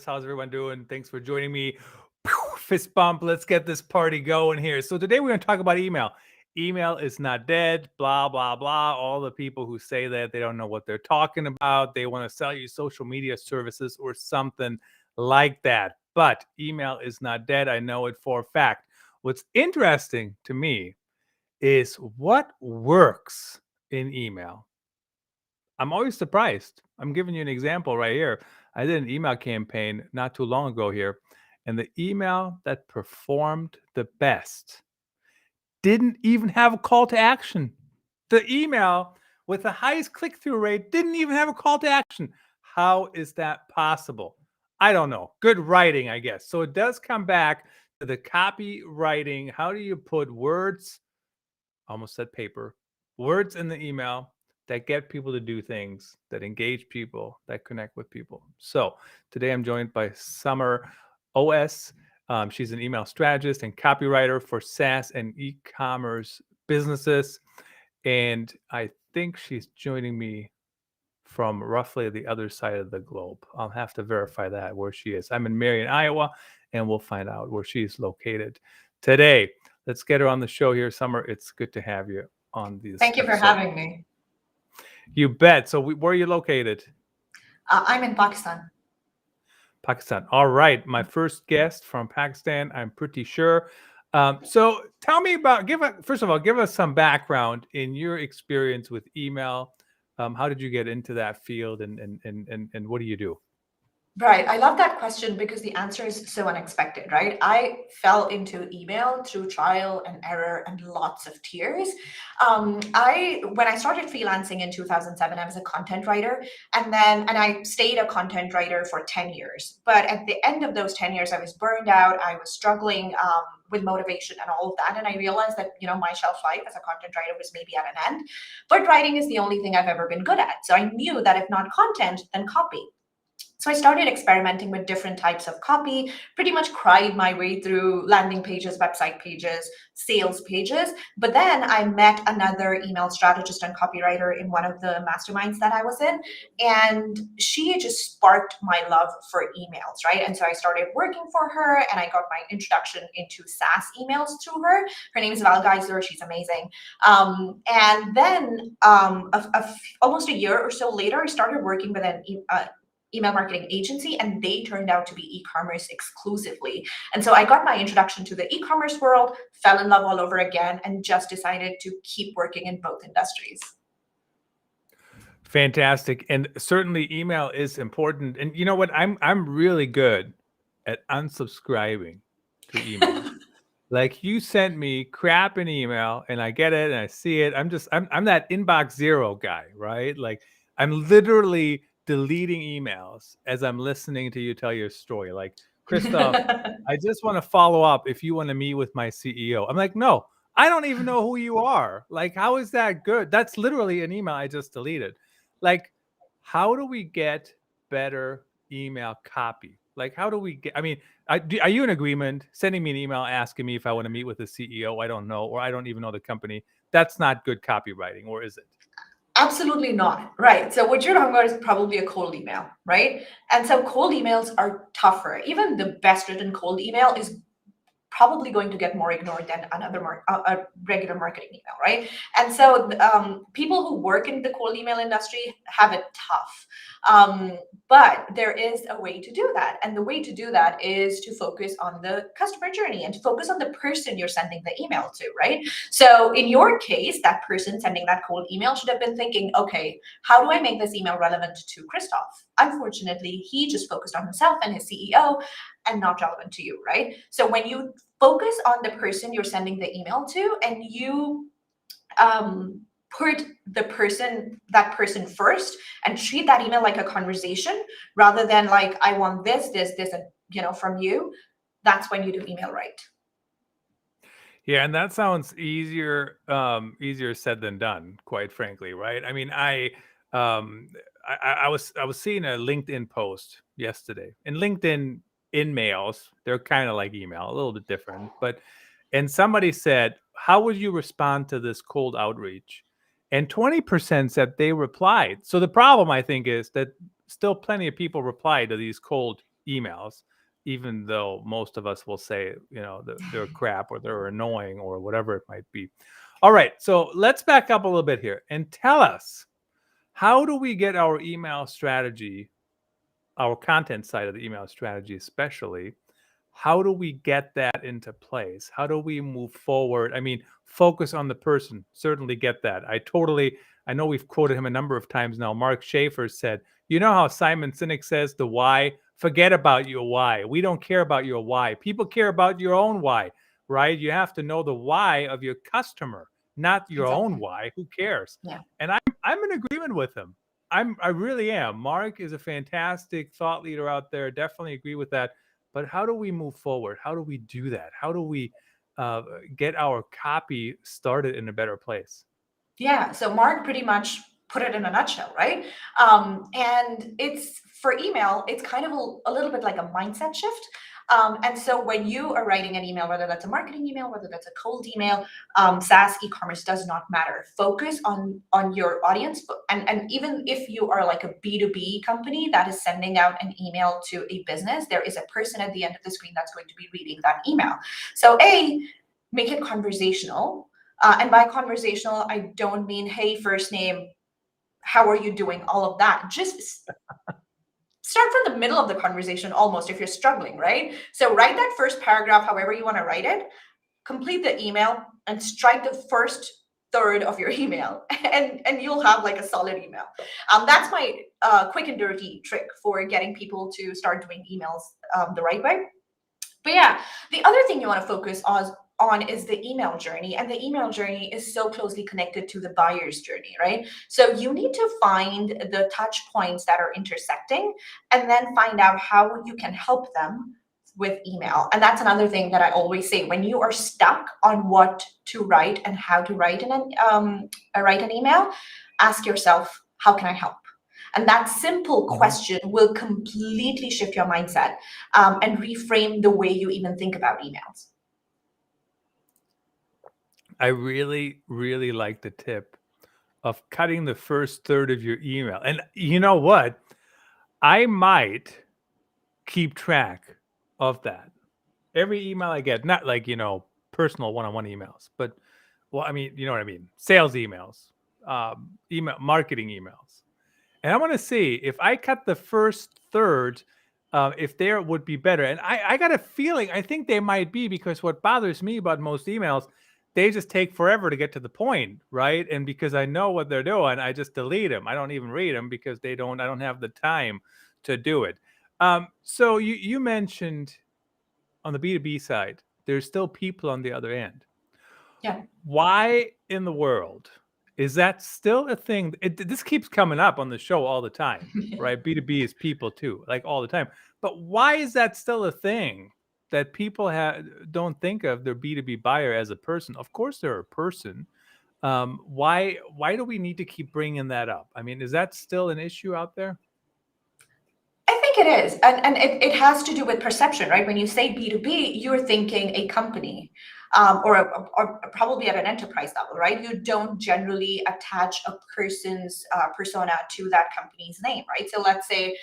How's everyone doing? Thanks for joining me. Fist bump. Let's get this party going here. So today we're going to talk about email. Email is not dead, blah, blah, blah. All the people who say that they don't know what they're talking about. They want to sell you social media services or something like that. But email is not dead. I know it for a fact. What's interesting to me is what works in email. I'm always surprised. I'm giving you an example right here. I did an email campaign not too long ago here, and the email that performed the best didn't even have a call to action. The email with the highest click through rate didn't even have a call to action. How is that possible? I don't know. Good writing, I guess. So it does come back to the copywriting. How do you put words, almost said paper, words in the email that get people to do things, that engage people, that connect with people. So today I'm joined by Summer OS. She's an email strategist and copywriter for SaaS and e-commerce businesses. And I think she's joining me from roughly the other side of the globe. I'll have to verify that where she is. I'm in Marion, Iowa, and we'll find out where she's located today. Let's get her on the show here, Summer. It's good to have you on this. Thank you for having me. You bet. So where are you located? I'm in Pakistan. Pakistan. All right. My first guest from Pakistan, I'm pretty sure. So tell me about, first of all, give us some background in your experience with email. How did you get into that field and what do you do? Right. I love that question because the answer is so unexpected, right? I fell into email through trial and error and lots of tears. When I started freelancing in 2007, I was a content writer, and I stayed a content writer for 10 years. But at the end of those 10 years, I was burned out. I was struggling with motivation and all of that. And I realized that, my shelf life as a content writer was maybe at an end. But writing is the only thing I've ever been good at. So I knew that if not content, then copy. So I started experimenting with different types of copy, pretty much cried my way through landing pages, website pages, sales pages. But then I met another email strategist and copywriter in one of the masterminds that I was in. And she just sparked my love for emails, right? And so I started working for her and I got my introduction into SaaS emails through her. Her name is Val Geisler. She's amazing. And then almost a year or so later, I started working with an email marketing agency, and they turned out to be e-commerce exclusively. And so I got my introduction to the e-commerce world, fell in love all over again, and just decided to keep working in both industries. Fantastic. And certainly email is important. And you know what? I'm really good at unsubscribing to email. Like you sent me crap in email and I get it and I see it. I'm that inbox zero guy, right? Like I'm literally deleting emails as I'm listening to you tell your story. Like, Christoph, I just want to follow up if you want to meet with my CEO. I'm like, no, I don't even know who you are. Like, how is that good? That's literally an email I just deleted. Like, how do we get better email copy? Like, how do we get, I mean, are you in agreement sending me an email asking me if I want to meet with the CEO? I don't know, or I don't even know the company. That's not good copywriting, or is it? Absolutely not. Right. So what you're talking about is probably a cold email, right? And so cold emails are tougher. Even the best written cold email is probably going to get more ignored than a regular marketing email, right? And so people who work in the cold email industry have it tough. But there is a way to do that. And the way to do that is to focus on the customer journey and to focus on the person you're sending the email to, right? So in your case, that person sending that cold email should have been thinking, okay, how do I make this email relevant to Christoph? Unfortunately, he just focused on himself and his CEO and not relevant to you, right? So when you focus on the person you're sending the email to and you put that person first and treat that email like a conversation rather than like, I want this, and from you, that's when you do email right. Yeah, and that sounds easier said than done, quite frankly, right? I mean, I was seeing a LinkedIn post yesterday, and LinkedIn in mails, they're kind of like email, a little bit different, and somebody said, how would you respond to this cold outreach? And 20% said they replied. So the problem, I think, is that still plenty of people reply to these cold emails, even though most of us will say, they're crap or they're annoying or whatever it might be. All right, so let's back up a little bit here and tell us, how do we get our email strategy, our content side of the email strategy especially, how do we get that into place? How do we move forward? I mean, focus on the person. Certainly get that. I know we've quoted him a number of times now. Mark Schaefer said, you know how Simon Sinek says the why? Forget about your why. We don't care about your why. People care about your own why, right? You have to know the why of your customer, not your own Exactly. why. Who cares? Yeah. And I'm in agreement with him. I really am. Mark is a fantastic thought leader out there. Definitely agree with that. But how do we move forward? How do we do that? How do we uh, get our copy started in a better place? Yeah, so Mark pretty much put it in a nutshell, right? And it's for email, it's kind of a little bit like a mindset shift. And so when you are writing an email, whether that's a marketing email, whether that's a cold email, SaaS e-commerce does not matter. Focus on your audience, and even if you are like a B2B company that is sending out an email to a business, there is a person at the end of the screen that's going to be reading that email. So make it conversational. And by conversational, I don't mean, hey, first name, how are you doing? All of that. Just start from the middle of the conversation almost if you're struggling, right? So write that first paragraph, however you want to write it, complete the email, and strike the first third of your email, and you'll have like a solid email. That's my quick and dirty trick for getting people to start doing emails the right way. But yeah, the other thing you want to focus on is the email journey. And the email journey is so closely connected to the buyer's journey, right? So you need to find the touch points that are intersecting and then find out how you can help them with email. And that's another thing that I always say: when you are stuck on what to write and how to write an email, ask yourself, how can I help? And that simple question will completely shift your mindset and reframe the way you even think about emails. I really, really like the tip of cutting the first third of your email. And you know what? I might keep track of that. Every email I get, not like, personal one-on-one emails, but well, I mean, you know what I mean? Sales emails, email marketing emails. And I want to see if I cut the first third, if there would be better. And I got a feeling, I think they might be, because what bothers me about most emails, they just take forever to get to the point, right? And because I know what they're doing, I just delete them. I don't even read them because I don't have the time to do it. So you mentioned on the B2B side, there's still people on the other end. Yeah. Why in the world is that still a thing? This keeps coming up on the show all the time, right? B2B is people too, like all the time. But why is that still a thing that people don't think of their B2B buyer as a person? Of course, they're a person. Why do we need to keep bringing that up? I mean, is that still an issue out there? I think it is. And it has to do with perception, right? When you say B2B, you're thinking a company or probably at an enterprise level, right? You don't generally attach a person's persona to that company's name, right? So let's say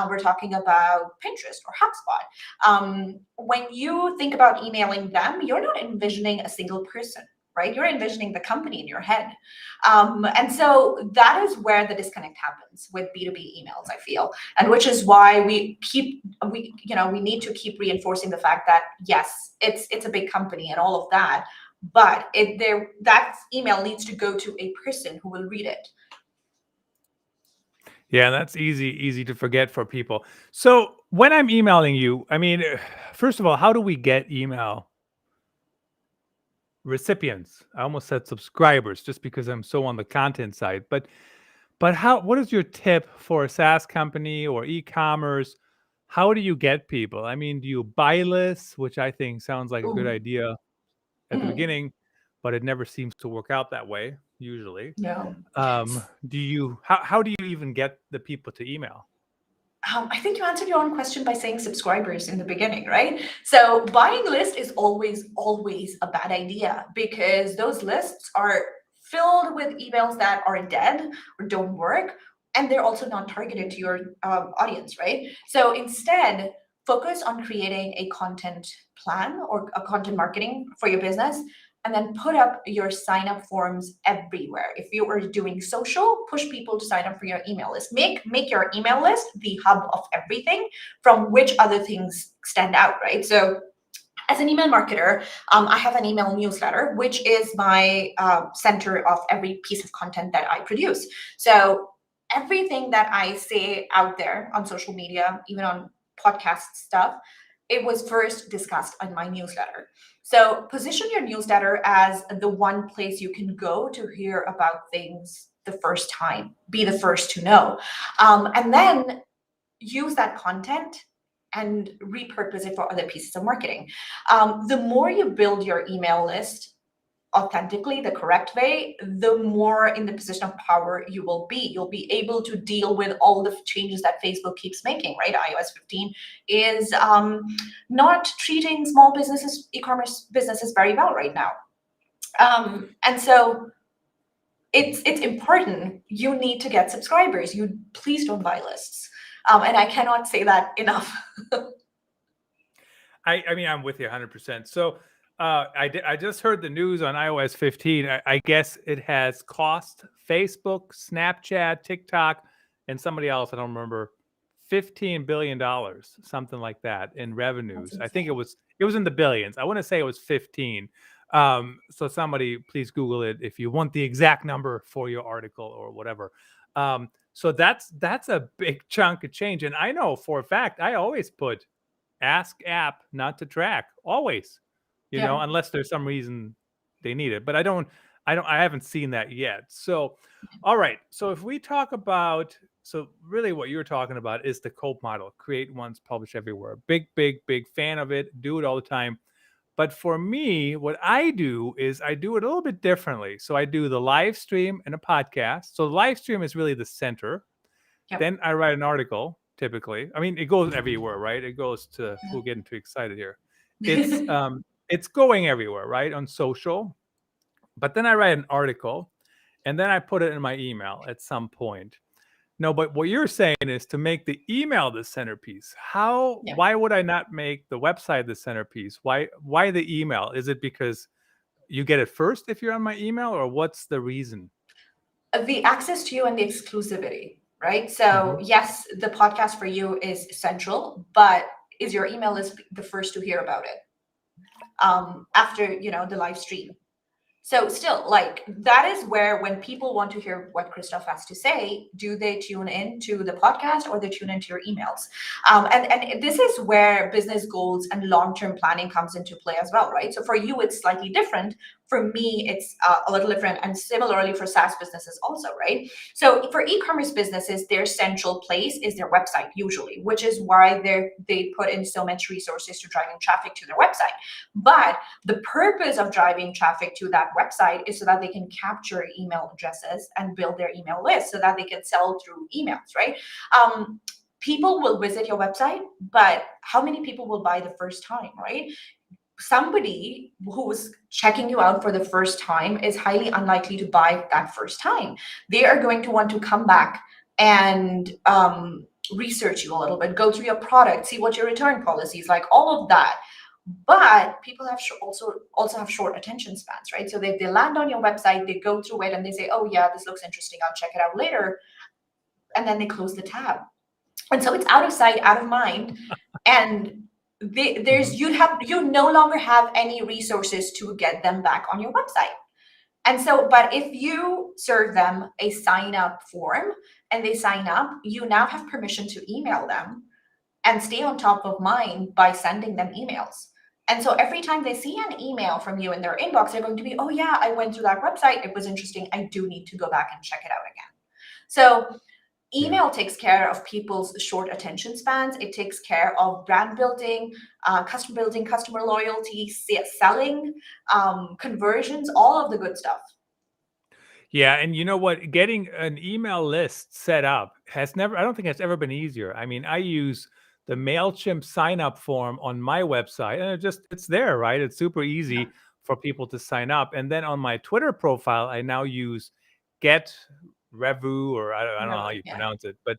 we're talking about Pinterest or HubSpot. When you think about emailing them, you're not envisioning a single person, right? You're envisioning the company in your head. And so that is where the disconnect happens with B2B emails, I feel. And which is why we need to keep reinforcing the fact that yes, it's a big company and all of that, but that email needs to go to a person who will read it. Yeah, that's easy to forget for people. So when I'm emailing you, I mean, first of all, how do we get email recipients? I almost said subscribers just because I'm so on the content side. But what is your tip for a SaaS company or e-commerce? How do you get people? I mean, do you buy lists, which I think sounds like a good Ooh. idea at the Mhm. beginning, but it never seems to work out that way usually. No. How do you even get the people to email? I think you answered your own question by saying subscribers in the beginning, right? So buying list is always a bad idea because those lists are filled with emails that are dead or don't work, and they're also not targeted to your audience, right? So instead, focus on creating a content plan or a content marketing for your business, and then put up your sign up forms everywhere. If you are doing social, push people to sign up for your email list. Make your email list the hub of everything, from which other things stand out, right? So as an email marketer, I have an email newsletter, which is my center of every piece of content that I produce. So everything that I say out there on social media, even on podcast stuff, it was first discussed on my newsletter. So position your newsletter as the one place you can go to hear about things the first time, be the first to know. And then use that content and repurpose it for other pieces of marketing. The more you build your email list authentically, the correct way, the more in the position of power you will be. You'll be able to deal with all the changes that Facebook keeps making, right? iOS 15 is not treating small businesses, e-commerce businesses very well right now. And so it's important. You need to get subscribers. You please don't buy lists. And I cannot say that enough. I mean, I'm with you 100%. So I just heard the news on iOS 15. I guess it has cost Facebook, Snapchat, TikTok, and somebody else, I don't remember, $15 billion, something like that, in revenues. I think it was in the billions. I want to say it was 15. So somebody please Google it if you want the exact number for your article or whatever. So that's a big chunk of change. And I know for a fact, I always put ask app not to track, always, Yeah. unless there's some reason they need it. But I haven't seen that yet. So, all right. So if we talk about, so really what you're talking about is the COPE model, create once, publish everywhere. Big fan of it. Do it all the time. But for me, what I do is I do it a little bit differently. So I do the live stream and a podcast. So the live stream is really the center. Yep. Then I write an article, typically. I mean, it goes everywhere, right? It goes to, Yeah. we're getting too excited here. It's going everywhere, right? On social. But then I write an article and then I put it in my email at some point. No, but what you're saying is to make the email the centerpiece. Yeah. Why would I not make the website the centerpiece? Why the email? Is it because you get it first if you're on my email, or what's the reason? The access to you and the exclusivity, right? So yes, the podcast for you is central, but is your email list the first to hear about it after the live stream? So still, like, that is where, when people want to hear what Christoph has to say, do they tune in to the podcast or they tune into your emails? And this is where business goals and long-term planning comes into play as well, right? So for you, it's slightly different. For me, it's a little different, and similarly for SaaS businesses also, right? So for e-commerce businesses, their central place is their website usually, which is why they put in so much resources to driving traffic to their website. But the purpose of driving traffic to that website is so that they can capture email addresses and build their email list so that they can sell through emails, right? People will visit your website, but how many people will buy the first time, right? Somebody who's checking you out for the first time is highly unlikely to buy that first time. They are going to want to come back and research you a little bit, go through your product, see what your return policy is like, all of that. But people have also have short attention spans, right? So they land on your website, they go through it, and they say, "Oh yeah, this looks interesting. I'll check it out later," and then they close the tab. And so it's out of sight, out of mind, and you no longer have any resources to get them back on your website. And so, but if you serve them a sign up form and they sign up, you now have permission to email them and stay on top of mind by sending them emails. And so every time they see an email from you in their inbox, they're going to be, "Oh yeah, I went through that website. It was interesting. I do need to go back and check it out again." So email takes care of people's short attention spans. It takes care of brand building, customer loyalty, selling, conversions, all of the good stuff. Yeah, and you know what? Getting an email list set up I don't think it's ever been easier. I mean, I use the MailChimp sign up form on my website, and it's there, right? It's super Yeah. easy for people to sign up. And then on my Twitter profile, I now use Get Revu, or I don't know how you Yeah. pronounce it, but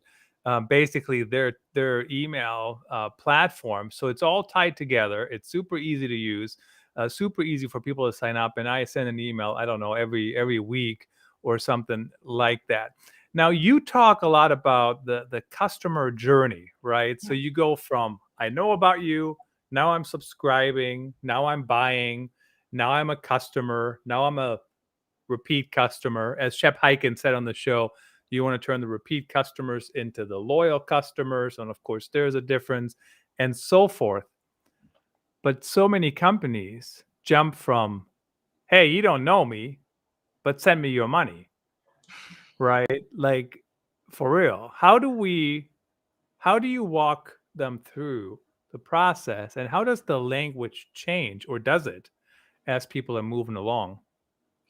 basically their email platform. So it's all tied together. It's super easy to use, super easy for people to sign up. And I send an email, I don't know, every week or something like that. Now you talk a lot about the customer journey, right? So Yeah. you go from I know about you, now I'm subscribing, now I'm buying, now I'm a customer, now I'm a repeat customer. As Shep Hyken said on the show, you want to turn the repeat customers into the loyal customers. And of course, there's a difference and so forth. But so many companies jump from, hey, you don't know me, but send me your money, right? Like, for real. How do you walk them through the process? And how does the language change, or does it, as people are moving along?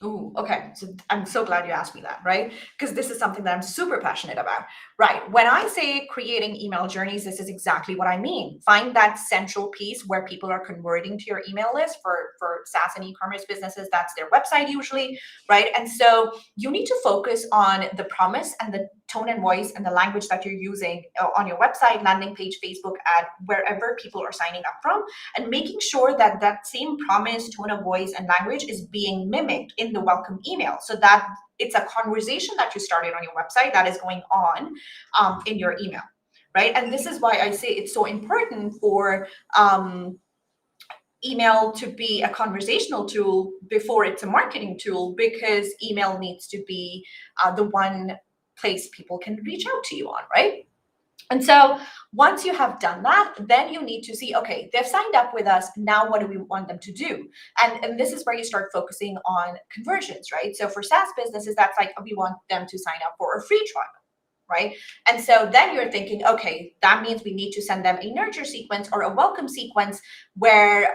Ooh, okay. So I'm so glad you asked me that, right? Because this is something that I'm super passionate about. Right. When I say creating email journeys, this is exactly what I mean. Find that central piece where people are converting to your email list for SaaS and e-commerce businesses. That's their website usually, right? And so you need to focus on the promise and the tone and voice and the language that you're using on your website, landing page, Facebook ad, wherever people are signing up from, and making sure that that same promise, tone of voice, and language is being mimicked in the welcome email, so that it's a conversation that you started on your website that is going on in your email, right? And this is why I say it's so important for email to be a conversational tool before it's a marketing tool, because email needs to be the one place people can reach out to you on, right? And so once you have done that, then you need to see, okay, they've signed up with us. Now, what do we want them to do? And this is where you start focusing on conversions, right? So for SaaS businesses, that's like, we want them to sign up for a free trial, right? And so then you're thinking, okay, that means we need to send them a nurture sequence or a welcome sequence where,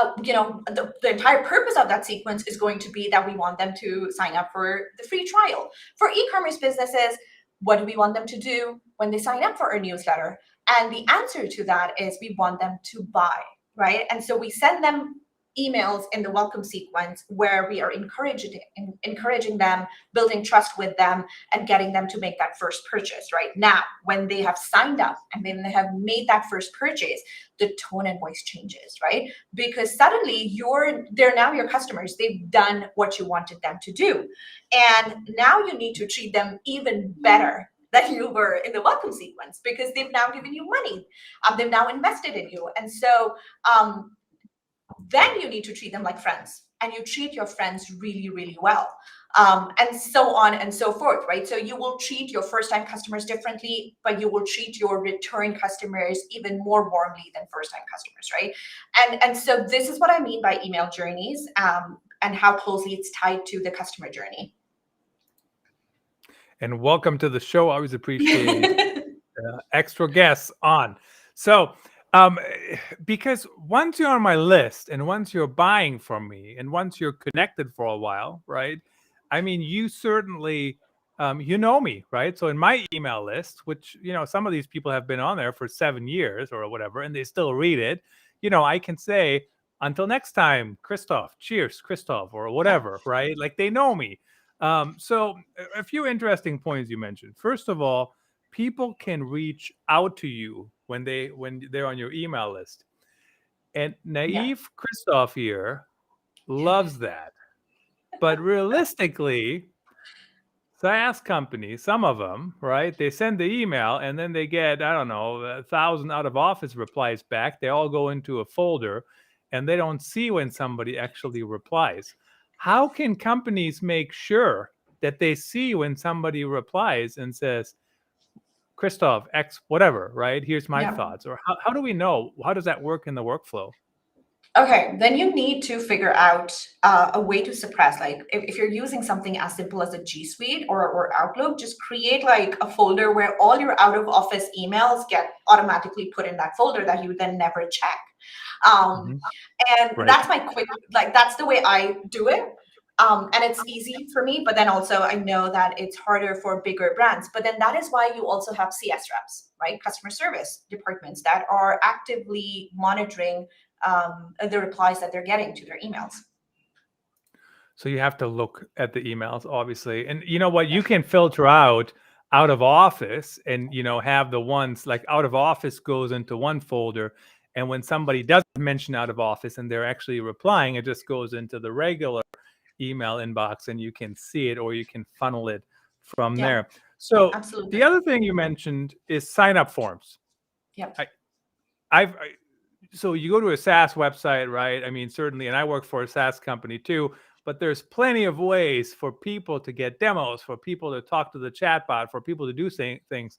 the entire purpose of that sequence is going to be that we want them to sign up for the free trial. For e-commerce businesses, what do we want them to do when they sign up for our newsletter? And the answer to that is we want them to buy, right? And so we send them emails in the welcome sequence where we are encouraging them, building trust with them, and getting them to make that first purchase. Right now, when they have signed up and then they have made that first purchase, the tone and voice changes, right? Because suddenly they're now your customers. They've done what you wanted them to do, and now you need to treat them even better than you were in the welcome sequence, because they've now given you money. They've now invested in you, and so then you need to treat them like friends, and you treat your friends really, really well, and so on and so forth, right? So you will treat your first time customers differently, but you will treat your return customers even more warmly than first time customers, right? And so this is what I mean by email journeys, and how closely it's tied to the customer journey. And welcome to the show. I always appreciate extra guests on. So, because once you're on my list and once you're buying from me and once you're connected for a while, right? I mean, you certainly, you know me, right? So in my email list, which, some of these people have been on there for 7 years or whatever, and they still read it, I can say, until next time, Christoph, cheers, Christoph, or Yeah. whatever, right? Like they know me. So a few interesting points you mentioned. First of all, people can reach out to you when they're on your email list. And Yeah. naive Christoph here loves that. But realistically, SaaS companies, some of them, right? They send the email and then they get, I don't know, 1,000 out of office replies back. They all go into a folder and they don't see when somebody actually replies. How can companies make sure that they see when somebody replies and says, Christoph, X, whatever, right? Here's my Yeah. thoughts. Or how do we know? How does that work in the workflow? Okay, then you need to figure out a way to suppress. Like if you're using something as simple as a G Suite or Outlook, just create like a folder where all your out of office emails get automatically put in that folder that you then never check. Um, Mhm. and Right. that's my quick, like that's the way I do it. And it's easy for me, but then also I know that it's harder for bigger brands. But then that is why you also have CS reps, right? Customer service departments that are actively monitoring the replies that they're getting to their emails. So you have to look at the emails, obviously. And you know what? Yeah. You can filter out out of office and, have the ones like out of office goes into one folder. And when somebody doesn't mention out of office and they're actually replying, it just goes into the regular email inbox and you can see it or you can funnel it from Yeah, there. So the absolutely. other thing you mentioned is sign up forms. Yep. So you go to a SaaS website, right? I mean, certainly, and I work for a SaaS company too, but there's plenty of ways for people to get demos, for people to talk to the chatbot, for people to do things.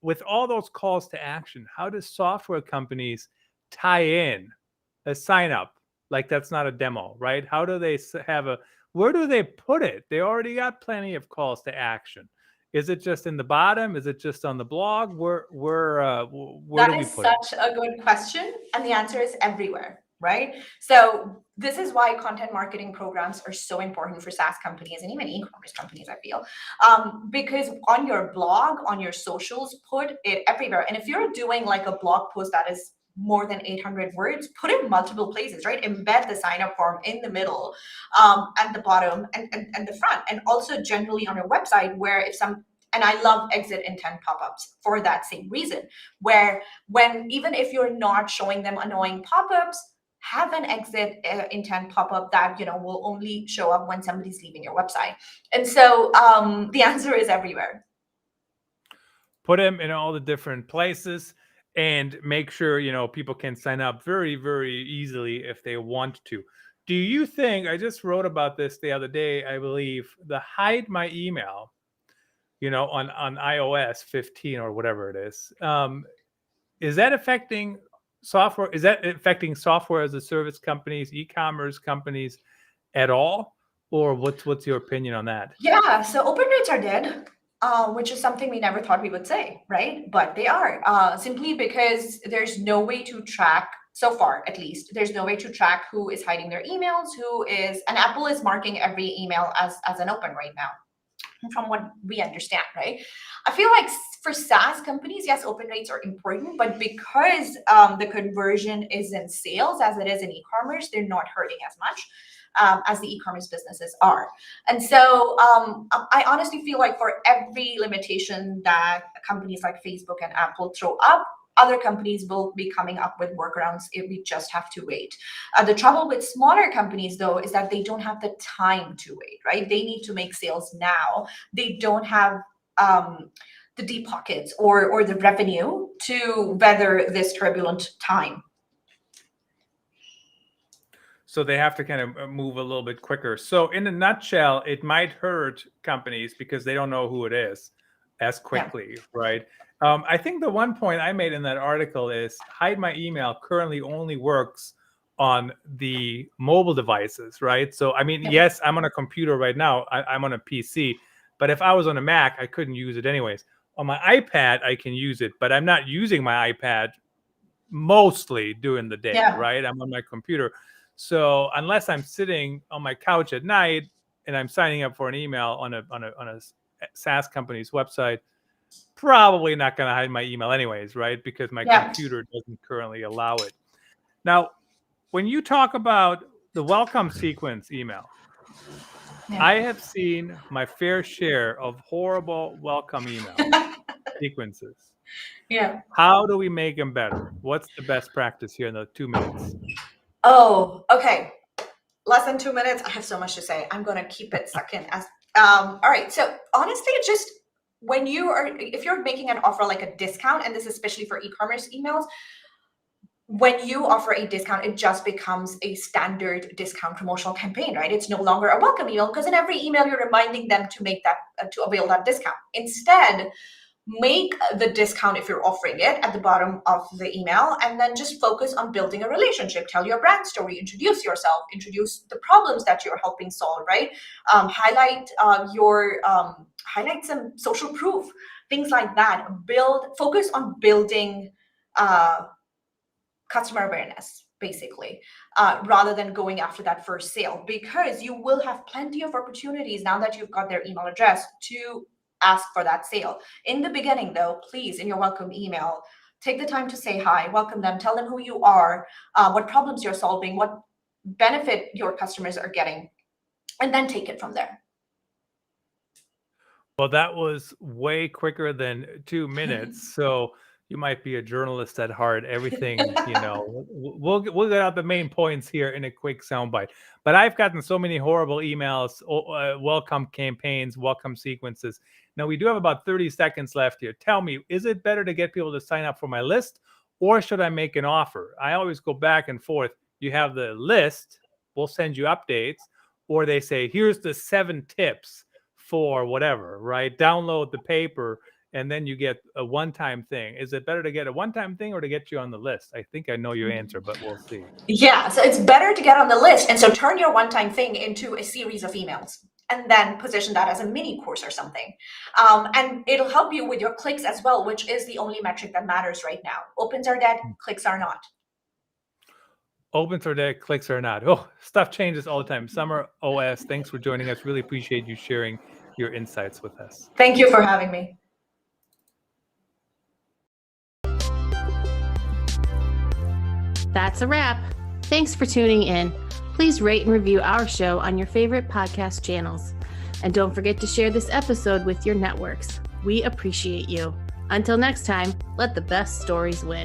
With all those calls to action, how do software companies tie in a sign up? Like that's not a demo, right? How do they where do they put it? They already got plenty of calls to action. Is it just in the bottom? Is it just on the blog? Where do That we is put it? such a good question. And the answer is everywhere, right? So, this is why content marketing programs are so important for SaaS companies and even e commerce companies, I feel. Because on your blog, on your socials, put it everywhere. And if you're doing like a blog post that is more than 800 words, put it multiple places, right? Embed the sign up form in the middle, at the bottom, and the front. And also generally on your website, where if some and I love exit intent pop-ups for that same reason, where when even if you're not showing them annoying pop-ups, have an exit intent pop-up that will only show up when somebody's leaving your website. And so the answer is everywhere. Put them in all the different places and make sure people can sign up very, very easily if they want to. Do you think, I just wrote about this the other day, I believe, the hide my email, on iOS 15 or whatever it is that affecting software? Is that affecting software as a service companies, e-commerce companies at all? Or what's your opinion on that? Yeah, so open rates are dead, which is something we never thought we would say, right? But they are, simply because there's no way to track, so far at least, there's no way to track who is hiding their emails, and Apple is marking every email as an open right now, from what we understand, right? I feel like for SaaS companies, yes, open rates are important, but because the conversion is in sales as it is in e-commerce, they're not hurting as much as the e-commerce businesses are. And so I honestly feel like for every limitation that companies like Facebook and Apple throw up, other companies will be coming up with workarounds if we just have to wait. The trouble with smaller companies, though, is that they don't have the time to wait, right? They need to make sales now. They don't have the deep pockets or the revenue to weather this turbulent time. So they have to kind of move a little bit quicker. So in a nutshell, it might hurt companies because they don't know who it is as quickly, right? I think the one point I made in that article is hide my email currently only works on the mobile devices, right? So, I mean, yes, I'm on a computer right now. I'm on a PC, but if I was on a Mac, I couldn't use it anyways. On my iPad, I can use it, but I'm not using my iPad mostly during the day, right? I'm on my computer. So unless I'm sitting on my couch at night and I'm signing up for an email on a SaaS company's website, probably not going to hide my email anyways, right? Because my computer doesn't currently allow it. Now, when you talk about the welcome sequence email, I have seen my fair share of horrible welcome email sequences. Yeah. How do we make them better? What's the best practice here in the 2 minutes? Oh, okay. Less than 2 minutes. I have so much to say. I'm going to keep it second. All right. So honestly, just if you're making an offer like a discount, and this is especially for e-commerce emails, when you offer a discount, it just becomes a standard discount promotional campaign, right? It's no longer a welcome email because in every email you're reminding them to make that to avail that discount. Instead, make the discount if you're offering it at the bottom of the email, and then just focus on building a relationship. Tell your brand story, introduce yourself, introduce the problems that you're helping solve, right? Highlight highlight some social proof, things like that. Focus on building customer awareness, basically, rather than going after that first sale, because you will have plenty of opportunities now that you've got their email address to ask for that sale. In the beginning, though, please, in your welcome email, take the time to say hi, welcome them, tell them who you are, what problems you're solving, what benefit your customers are getting, and then take it from there. Well, that was way quicker than 2 minutes, so you might be a journalist at heart. Everything, we'll get out the main points here in a quick soundbite. But I've gotten so many horrible emails, welcome campaigns, welcome sequences. Now, we do have about 30 seconds left here. Tell me, is it better to get people to sign up for my list, or should I make an offer? I always go back and forth. You have the list, we'll send you updates, or they say, here's the 7 tips for whatever, right? Download the paper and then you get a one-time thing. Is it better to get a one-time thing or to get you on the list? I think I know your answer, but we'll see. Yeah, so it's better to get on the list. And so turn your one-time thing into a series of emails and then position that as a mini course or something. And it'll help you with your clicks as well, which is the only metric that matters right now. Opens are dead, clicks are not. Opens are dead, clicks are not. Oh, stuff changes all the time. Summer OS, thanks for joining us. Really appreciate you sharing your insights with us. Thank you for having me. That's a wrap. Thanks for tuning in. Please rate and review our show on your favorite podcast channels. And don't forget to share this episode with your networks. We appreciate you. Until next time, let the best stories win.